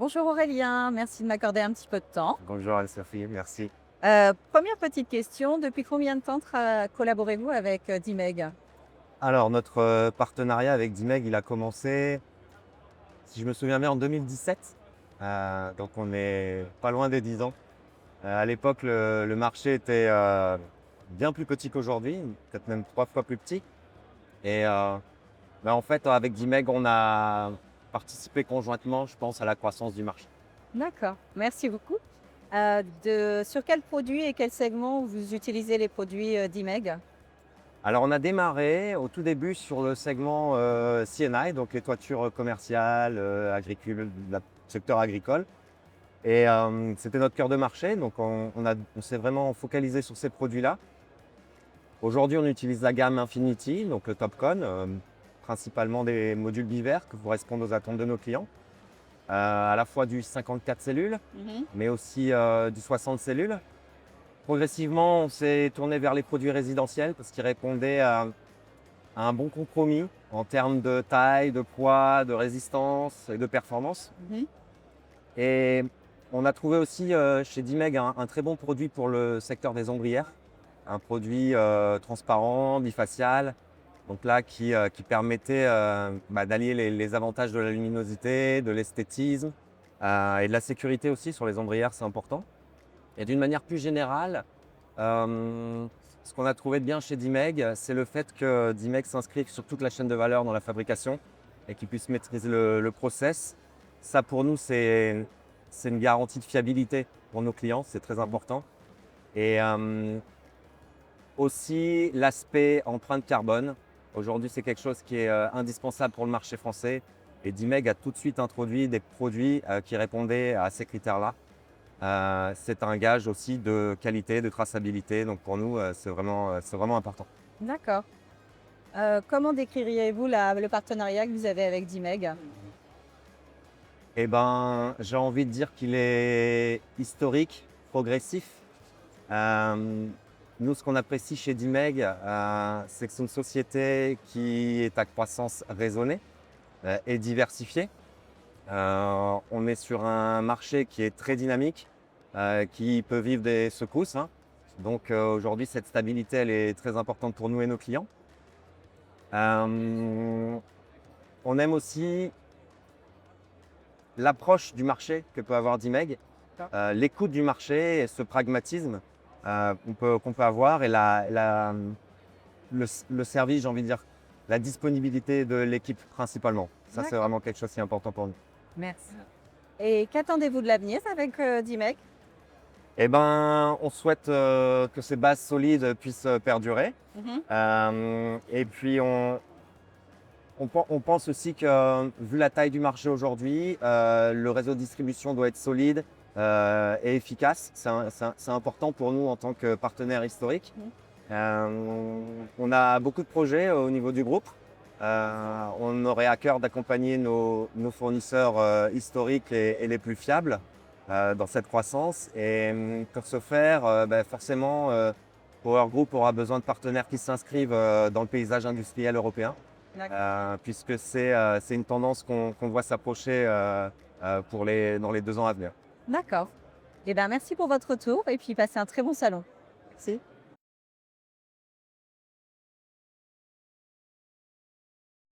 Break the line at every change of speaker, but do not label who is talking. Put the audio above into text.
Bonjour Aurélien, merci de m'accorder un petit peu de temps.
Bonjour Anne-Sophie, merci.
Première petite question, depuis combien de temps collaborez-vous avec Dimeg?
Alors notre partenariat avec Dimeg, il a commencé, si je me souviens bien, en 2017. Donc on est pas loin des 10 ans. À l'époque, le marché était bien plus petit qu'aujourd'hui, peut-être même 3 fois plus petit. Et en fait, avec Dimeg, on a participé conjointement, je pense, à la croissance du marché.
D'accord, merci beaucoup. Sur quel produit et quel segment vous utilisez les produits Dimeg?
Alors on a démarré au tout début sur le segment C&I, donc les toitures commerciales, secteur agricole. Et c'était notre cœur de marché, donc on s'est vraiment focalisé sur ces produits-là. Aujourd'hui, on utilise la gamme Infinity, donc le Topcon, principalement des modules bivers qui correspondent aux attentes de nos clients, à la fois du 54 cellules,
Mhm.
mais aussi du 60 cellules. Progressivement, on s'est tourné vers les produits résidentiels parce qu'ils répondaient à un bon compromis en termes de taille, de poids, de résistance et de performance.
Mhm.
Et on a trouvé aussi chez Dimeg un très bon produit pour le secteur des ombrières, un produit transparent, bifacial, donc là qui permettait d'allier les avantages de la luminosité, de l'esthétisme et de la sécurité aussi sur les ombrières, c'est important. Et d'une manière plus générale, ce qu'on a trouvé de bien chez Dimeg, c'est le fait que Dimeg s'inscrive sur toute la chaîne de valeur dans la fabrication et qu'il puisse maîtriser le process. Ça, pour nous, c'est une garantie de fiabilité pour nos clients, c'est très important. Et aussi, l'aspect empreinte carbone. Aujourd'hui, c'est quelque chose qui est indispensable pour le marché français. Et Dimeg a tout de suite introduit des produits qui répondaient à ces critères-là. C'est un gage aussi de qualité, de traçabilité. Donc pour nous, c'est vraiment important.
D'accord. Comment décririez-vous le partenariat que vous avez avec Dimeg?
Eh ben, j'ai envie de dire qu'il est historique, progressif. Euh, Nous, ce qu'on apprécie chez Dimeg, c'est que c'est une société qui est à croissance raisonnée et diversifiée. On est sur un marché qui est très dynamique, qui peut vivre des secousses, hein. Donc aujourd'hui, cette stabilité, elle est très importante pour nous et nos clients. Euh, on aime aussi l'approche du marché que peut avoir Dimeg,
D'accord.
l'écoute du marché et ce pragmatisme qu'on peut avoir et le service, j'ai envie de dire, la disponibilité de l'équipe principalement. Ça, c'est
D'accord,
vraiment quelque chose qui est important pour nous.
merci. Et qu'attendez-vous de l'avenir avec Dimeg?
Eh ben, on souhaite que ces bases solides puissent perdurer.
Mhm.
Et puis, on pense aussi que, vu la taille du marché aujourd'hui, le réseau de distribution doit être solide et efficace. C'est important pour nous en tant que partenaire historique.
Mhm.
On a beaucoup de projets au niveau du groupe. On aurait à cœur d'accompagner nos fournisseurs historiques et les plus fiables dans cette croissance. Et pour ce faire, forcément, Power Group aura besoin de partenaires qui s'inscrivent dans le paysage industriel européen,
D'accord.
puisque c'est une tendance qu'on voit s'approcher dans les 2 ans à venir.
D'accord. Eh bien, merci pour votre retour et puis passez un très bon salon.
Merci.